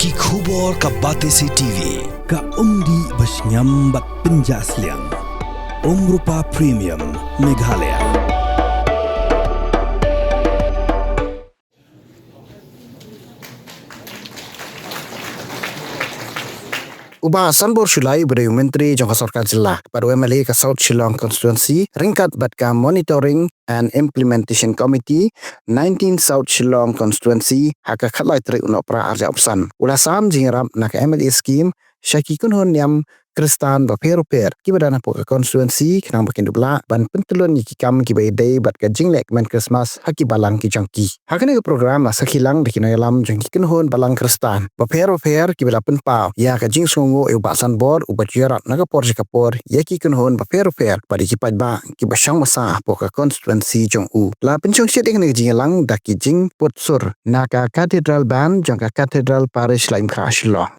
Ki khubor ka Batesi TV. Ka umdi basnyam bat penjaslian. Rupa Premium Meghalaya. Ubah Sanbor Shulai beri Menteri Jangka Sarkar Jilah kepada MLA ke South Shillong Constituency ringkat batka Monitoring and Implementation Committee 19 South Shillong Constituency haka khatlai tri unok pra arja opsan. Ulah sam Jingïarap nak MLA scheme Syaki Kynhun Niam Kristan baper kibadana po constituency kenang bakin dubla ban pentulun yikikam kibai day bat ka jinglek men Christmas haki balang ki jangki. Hakane ke program la sakhilang dikinoyalam jangki Kynhun balang Kristan. Baper kibala penpau ya ka jing songo e Sanbor ubat Jingïarap naga por kapor yaki Kynhun baper pada kipat ba ki basang masa po ka constituency jong u. La pencong syet ikne jingelang daki jing putsur naka cathedral ban jangka cathedral parish lain Shillong.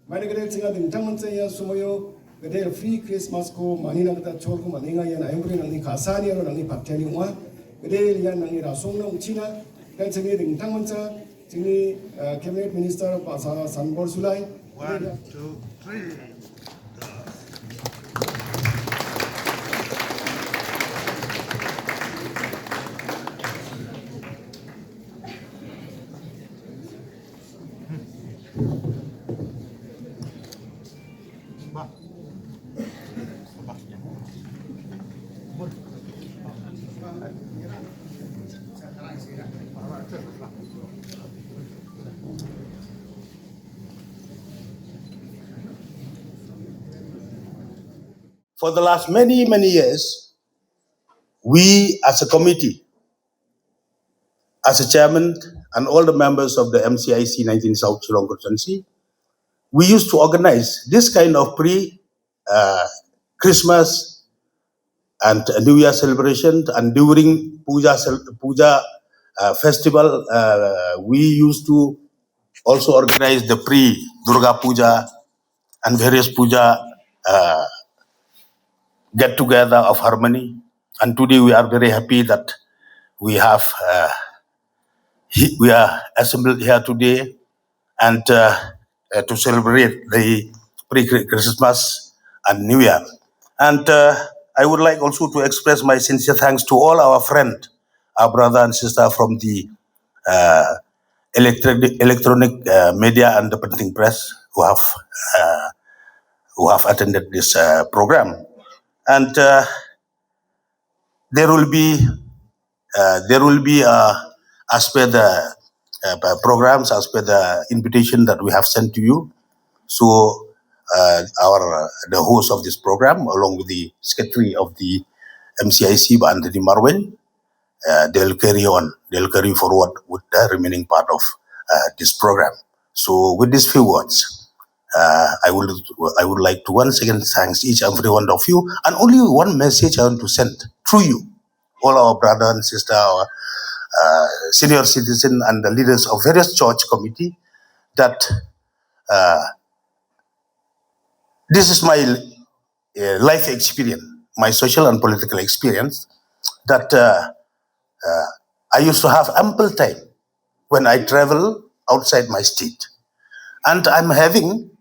Mari kita tinggal di tangan saya semuanya kita free Christmas ko mani nak kita cor ko mani ngayon ayam ko nang ni kasani aro nang ni pateni uang kita lihat nang ni rasong nang China dan tinggal di tangan saya tinggal cabinet minister pasal Sanbor sulai 1, 2, 3. For the last many years, we as a committee, as a chairman and all the members of the MCIC 19 South Shillong Constituency, we used to organize this kind of Christmas and New Year celebration, and during Puja festival, we used to also organize the pre-Durga Puja and various Puja get together of harmony. And today we are very happy that we are assembled here today and to celebrate the pre-Christmas and New Year. And I would like also to express my sincere thanks to all our friends, our brother and sister from the electronic media and the printing press who have attended this program. And there will be as per the programs, as per the invitation that we have sent to you. So the host of this program, along with the secretary of the MCIC, Anthony Marwin, they'll carry forward with the remaining part of this program. So with these few words, I would like to once again thank each and every one of you, and only one message I want to send through you, all our brother and sister, our senior citizen and the leaders of various church committee, that this is my life experience, my social and political experience, that I used to have ample time when I travel outside my state, and I'm having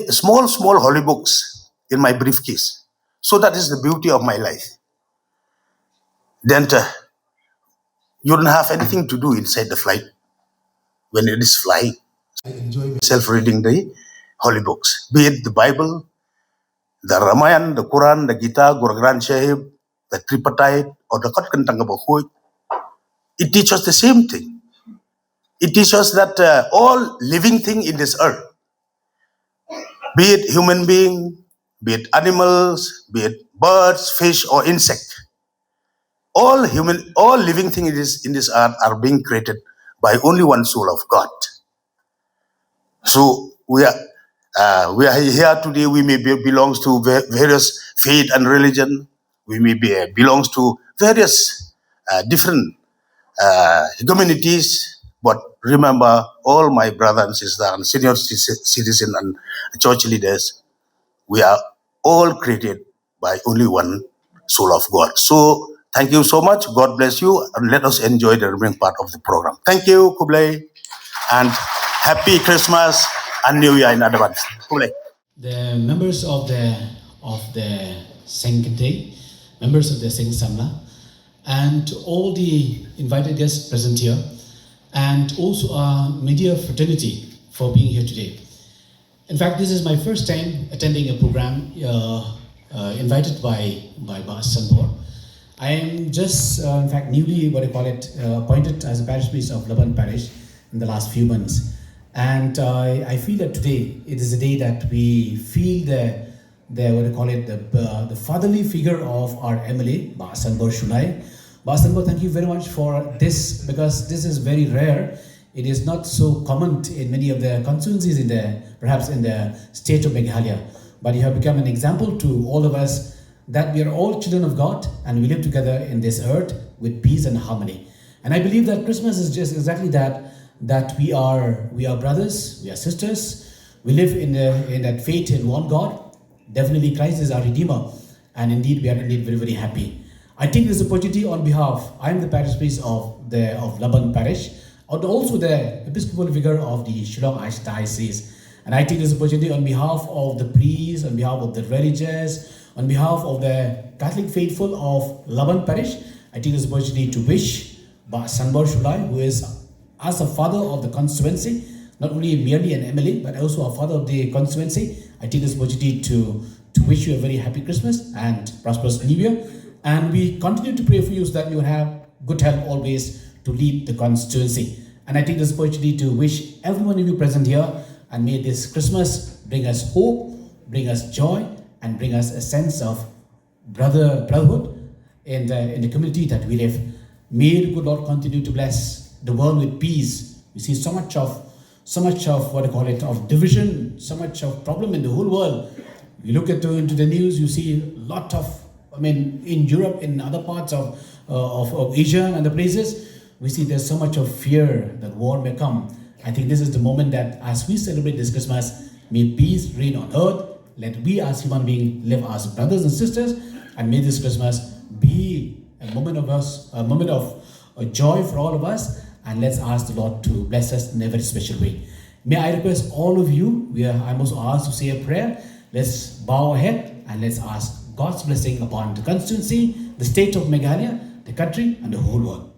small holy books in my briefcase. So that is the beauty of my life. Then you don't have anything to do inside the flight when it is flying. I enjoy myself reading the holy books, be it the Bible, the Ramayana, the Quran, the Gita, Guru Granth Sahib, the Tripartite, or the Kot Kentang Bahoy. It teaches the same thing. It teaches that all living thing in this earth, be it human being, be it animals, be it birds, fish, or insect, all living things in this earth are being created by only one soul of God. So we are here today. We may belongs to various faith and religion. We may belongs to various different communities. But remember, all my brothers and sisters and senior citizens and church leaders, we are all created by only one soul of God. So thank you so much. God bless you, and let us enjoy the remaining part of the program. Thank you, Kublai, and Happy Christmas and New Year in advance. Pule. The members of the Sanctity, members of the Sing Samla, and all the invited guests present here, and also our media fraternity for being here today. In fact, this is my first time attending a program invited by Sanbor. I am just, in fact, newly, appointed as a parish priest of Laban Parish in the last few months. And I feel that today, it is a day that we feel the fatherly figure of our MLA, Sanbor Shulai. Sanbor, thank you very much for this, because this is very rare. It is not so common in many of the constituencies perhaps in the state of Meghalaya. But you have become an example to all of us that we are all children of God and we live together in this earth with peace and harmony. And I believe that Christmas is just exactly that we are brothers, we are sisters, we live in that faith in one God. Definitely Christ is our Redeemer, and indeed we are indeed very, very happy. I take this opportunity on behalf, I am the parish priest of Laban Parish, and also the Episcopal figure of the Shillong Archdiocese. And I take this opportunity on behalf of the priests, on behalf of the religious, on behalf of the Catholic faithful of Laban Parish. I take this opportunity to wish Sanbor Shulai, who is as a father of the constituency, not only merely an MLA, but also a father of the constituency. I take this opportunity to wish you a very happy Christmas and prosperous New Year. And we continue to pray for you so that you will have good health always to lead the constituency. And I take this opportunity to wish every one of you present here, and may this Christmas bring us hope, bring us joy, and bring us a sense of brotherhood in the community that we live. May the good Lord continue to bless the world with peace. We see so much of of division, so much of problem in the whole world. You look into the news, you see a lot of, in Europe, in other parts of Asia and other places, we see there's so much of fear that war may come. I think this is the moment that as we celebrate this Christmas, may peace reign on earth. Let we as human beings live as brothers and sisters, and may this Christmas be a moment of joy for all of us. And let's ask the Lord to bless us in a very special way. May I request all of you, I'm also asked to say a prayer. Let's bow our head and let's ask God's blessing upon the constituency, the state of Meghalaya, the country, and the whole world.